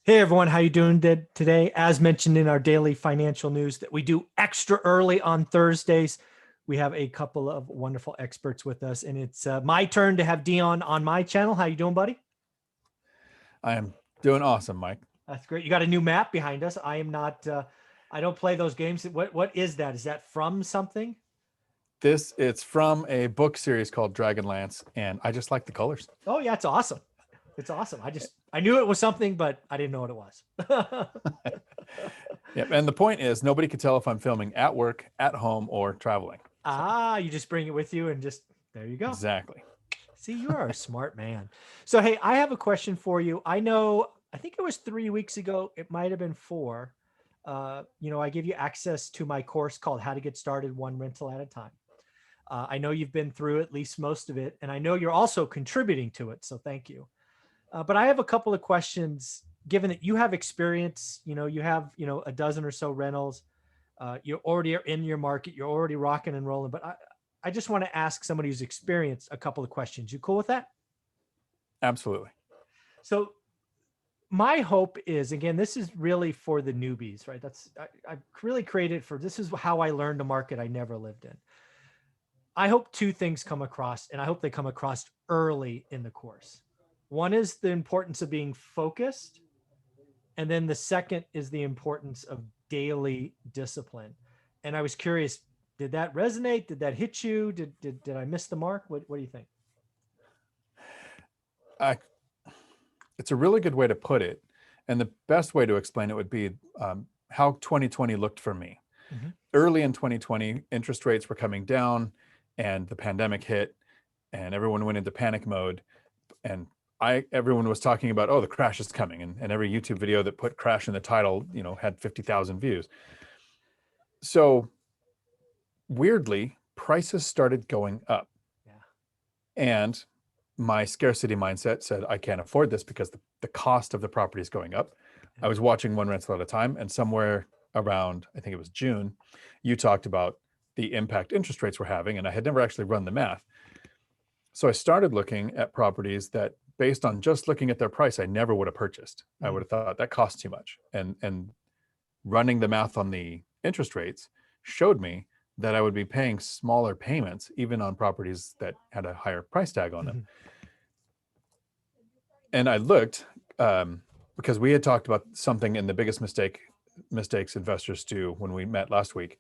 Hey everyone, how you doing today? As mentioned in our daily financial news that we do extra early on Thursdays, we have a couple of wonderful experts with us, and it's my turn to have Dion on my channel. How you doing, buddy? I am doing awesome, Mike. That's great. You got a new map behind us. I am not. I don't play those games. What is that? Is that from something? It's from a book series called Dragonlance, and I just like the colors. Oh yeah, it's awesome. It's awesome. I knew it was something, but I didn't know what it was. Yep. And the point is, nobody can tell if I'm filming at work, at home, or traveling. So You just bring it with you and just there you go. exactly. See, you are a smart man. So, hey, I have a question for you. I think it was 3 weeks ago. It might have been four. I give you access to my course called How to Get Started One Rental at a Time. I know you've been through at least most of it, and I know you're also contributing to it. So thank you. But I have a couple of questions, given that you have experience, you have, a dozen or so rentals. You already are in your market. You're already rocking and rolling. But I just want to ask somebody who's experienced a couple of questions. You cool with that? Absolutely. So my hope is, again, this is really for the newbies, right? I've really created this is how I learned a market I never lived in. I hope two things come across, and I hope they come across early in the course. One is the importance of being focused. And then the second is the importance of daily discipline. And I was curious, did that resonate? Did that hit you? Did I miss the mark? What do you think? I, it's a really good way to put it. And the best way to explain it would be how 2020 looked for me. Mhm. Early in 2020, interest rates were coming down and the pandemic hit and everyone went into panic mode. And everyone was talking about, oh, the crash is coming. And every YouTube video that put crash in the title, had 50,000 views. So weirdly, prices started going up. Yeah. And my scarcity mindset said, I can't afford this because the cost of the property is going up. I was watching one rental at a time, and somewhere around, I think it was June, you talked about the impact interest rates were having, and I had never actually run the math. So I started looking at properties that, based on just looking at their price, I never would have purchased. I would have thought that costs too much. And running the math on the interest rates showed me that I would be paying smaller payments, even on properties that had a higher price tag on them. And I looked, because we had talked about something in the biggest mistakes investors do when we met last week,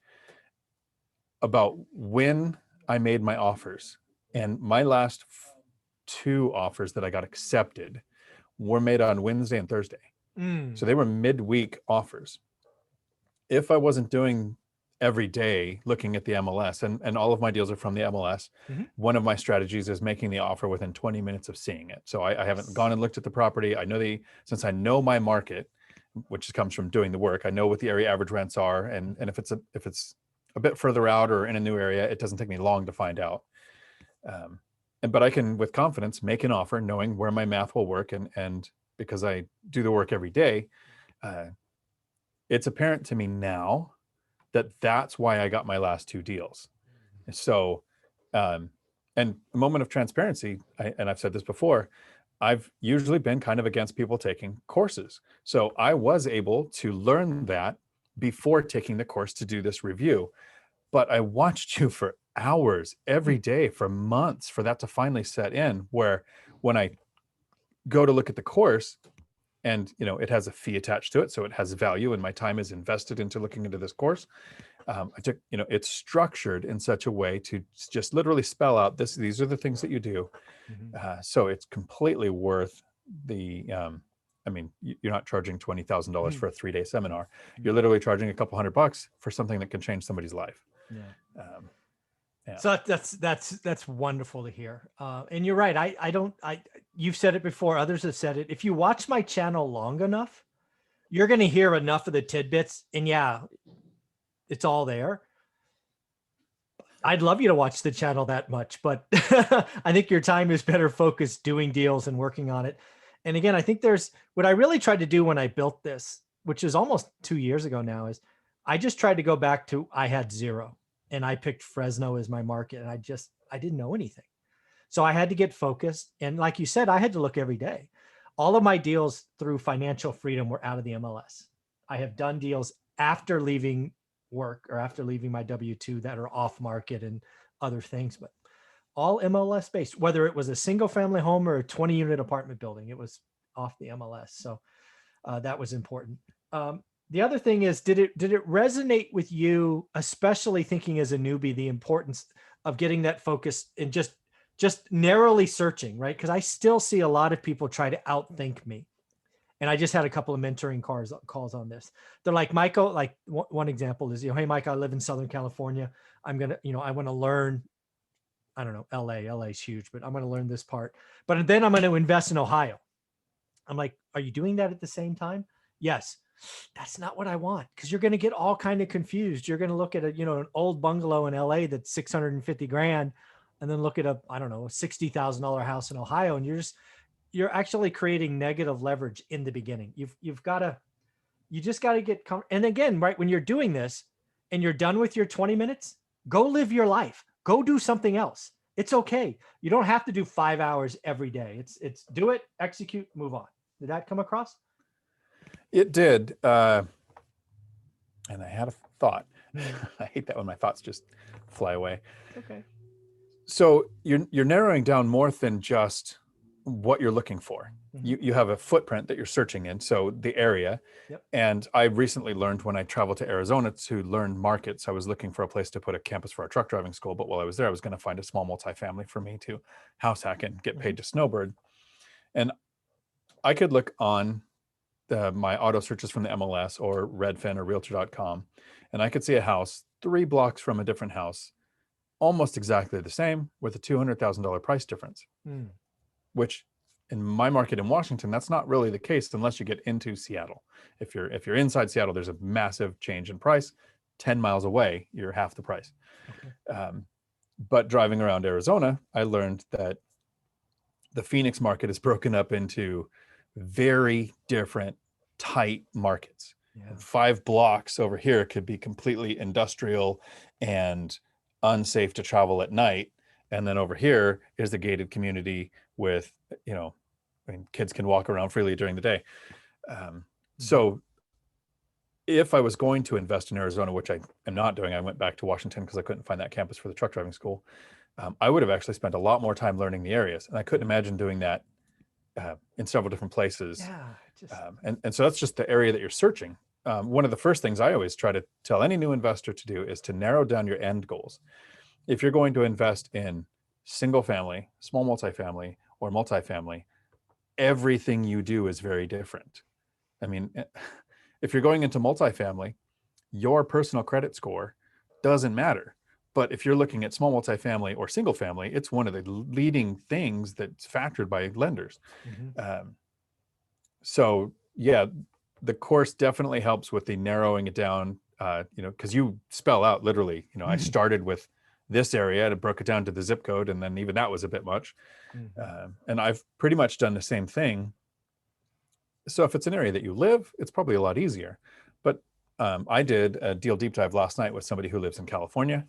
about when I made my offers. And my last two offers that I got accepted were made on Wednesday and Thursday. So they were midweek offers. If I wasn't doing every day looking at the MLS, and all of my deals are from the MLS, one of my strategies is making the offer within 20 minutes of seeing it. So I haven't gone and looked at the property. Since I know my market, which comes from doing the work, I know what the area average rents are. And if it's a bit further out or in a new area, it doesn't take me long to find out. But I can, with confidence, make an offer knowing where my math will work. And because I do the work every day, it's apparent to me now that that's why I got my last two deals. So, and a moment of transparency, and I've said this before, I've usually been kind of against people taking courses. So I was able to learn that before taking the course to do this review. But I watched you for hours every day for months for that to finally set in, where when I go to look at the course, and it has a fee attached to it, so it has value, and my time is invested into looking into this course. It's structured in such a way to just literally spell out these are the things that you do. So it's completely worth the, you're not charging $20,000 for a 3-day seminar. You're literally charging a couple $100 for something that can change somebody's life. Yeah. So that's wonderful to hear. And you're right. You've said it before. Others have said it. If you watch my channel long enough, you're going to hear enough of the tidbits, and yeah, it's all there. I'd love you to watch the channel that much, but I think your time is better focused doing deals and working on it. And again, I think what I really tried to do when I built this, which is almost 2 years ago now, is I just tried to go back to, I had zero and I picked Fresno as my market, and I didn't know anything. So I had to get focused. And like you said, I had to look every day. All of my deals through financial freedom were out of the MLS. I have done deals after leaving work or after leaving my W-2 that are off market and other things, but all MLS based, whether it was a single family home or a 20 unit apartment building, it was off the MLS. So that was important. The other thing is, did it resonate with you, especially thinking as a newbie, the importance of getting that focus and just narrowly searching, right? Because I still see a lot of people try to outthink me. And I just had a couple of mentoring calls on this. They're like, Michael, like one example is, hey, Mike, I live in Southern California. I'm going to, I want to learn, I don't know, LA is huge, but I'm going to learn this part. But then I'm going to invest in Ohio. I'm like, are you doing that at the same time? Yes. That's not what I want, because you're going to get all kind of confused. You're going to look at an old bungalow in LA that's 650 grand, and then look at a $60,000 house in Ohio, and you're actually creating negative leverage in the beginning. You just got to get comfortable. And again, right, when you're doing this and you're done with your 20 minutes, go live your life. Go do something else. It's okay. You don't have to do 5 hours every day. It's do it, execute, move on. Did that come across? It did. And I had a thought. I hate that when my thoughts just fly away. Okay. So you're narrowing down more than just what you're looking for. You have a footprint that you're searching in, so the area. Yep. And I recently learned, when I traveled to Arizona to learn markets, I was looking for a place to put a campus for our truck driving school. But while I was there, I was going to find a small multifamily for me to house hack and get paid to snowbird. And I could look on my auto searches from the MLS or Redfin or Realtor.com, and I could see a house 3 blocks from a different house, almost exactly the same, with a $200,000 price difference, which in my market in Washington, that's not really the case unless you get into Seattle. If you're inside Seattle, there's a massive change in price. 10 miles away, you're half the price. Okay. But driving around Arizona, I learned that the Phoenix market is broken up into very different, tight markets. Yeah. 5 blocks over here could be completely industrial and unsafe to travel at night. And then over here is the gated community with, kids can walk around freely during the day. So if I was going to invest in Arizona, which I am not doing, I went back to Washington because I couldn't find that campus for the truck driving school. I would have actually spent a lot more time learning the areas. And I couldn't imagine doing that in several different places. Yeah, and so that's just the area that you're searching. One of the first things I always try to tell any new investor to do is to narrow down your end goals. If you're going to invest in single family, small multifamily, or multifamily, everything you do is very different. I mean, if you're going into multifamily, your personal credit score doesn't matter. But if you're looking at small multifamily or single family, it's one of the leading things that's factored by lenders. So yeah, the course definitely helps with the narrowing it down, because you spell out literally, I started with this area and broke it down to the zip code. And then even that was a bit much. And I've pretty much done the same thing. So if it's an area that you live, it's probably a lot easier. But I did a deal deep dive last night with somebody who lives in California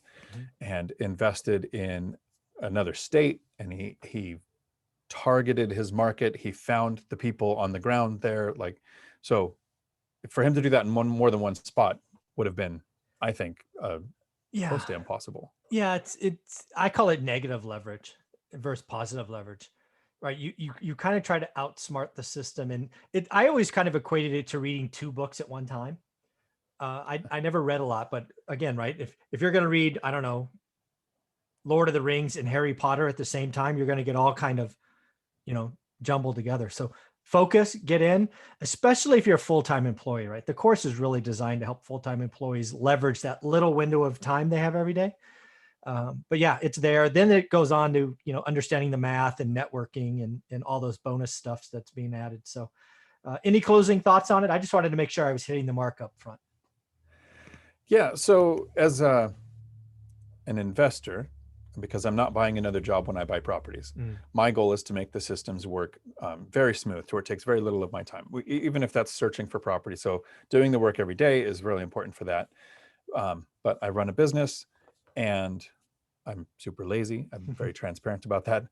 and invested in another state. And he targeted his market. He found the people on the ground there. So for him to do that in more than one spot would have been, I think, close to impossible. Yeah, I call it negative leverage versus positive leverage, right? You kind of try to outsmart the system, and I always kind of equated it to reading 2 books at one time. I never read a lot, but again, right, if you're going to read, I don't know, Lord of the Rings and Harry Potter at the same time, you're going to get all kind of, jumbled together. So focus, get in, especially if you're a full-time employee, right? The course is really designed to help full-time employees leverage that little window of time they have every day. But yeah, it's there. Then it goes on to, understanding the math and networking and all those bonus stuffs that's being added. So any closing thoughts on it? I just wanted to make sure I was hitting the mark up front. Yeah. So as an investor, because I'm not buying another job when I buy properties, my goal is to make the systems work very smooth, to where it takes very little of my time, even if that's searching for property. So doing the work every day is really important for that. But I run a business and I'm super lazy. I'm very transparent about that.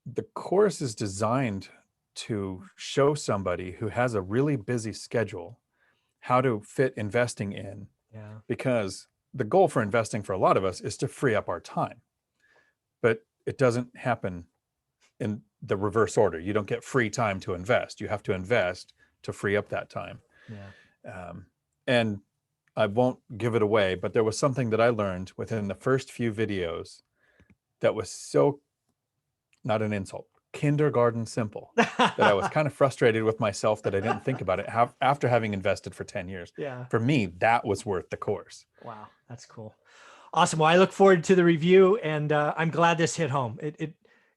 The course is designed to show somebody who has a really busy schedule how to fit investing in, Yeah. because the goal for investing for a lot of us is to free up our time, but it doesn't happen in the reverse order. You don't get free time to invest. You have to invest to free up that time. Yeah. And I won't give it away, but there was something that I learned within the first few videos that was so, not an insult, kindergarten simple, that I was kind of frustrated with myself that I didn't think about it after having invested for 10 years. Yeah. For me, that was worth the course. Wow. That's cool. Awesome. Well, I look forward to the review, and I'm glad this hit home.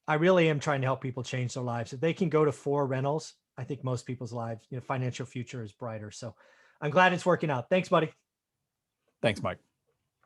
I really am trying to help people change their lives. If they can go to 4 rentals, I think most people's lives, financial future is brighter. So I'm glad it's working out. Thanks, buddy. Thanks, Mike.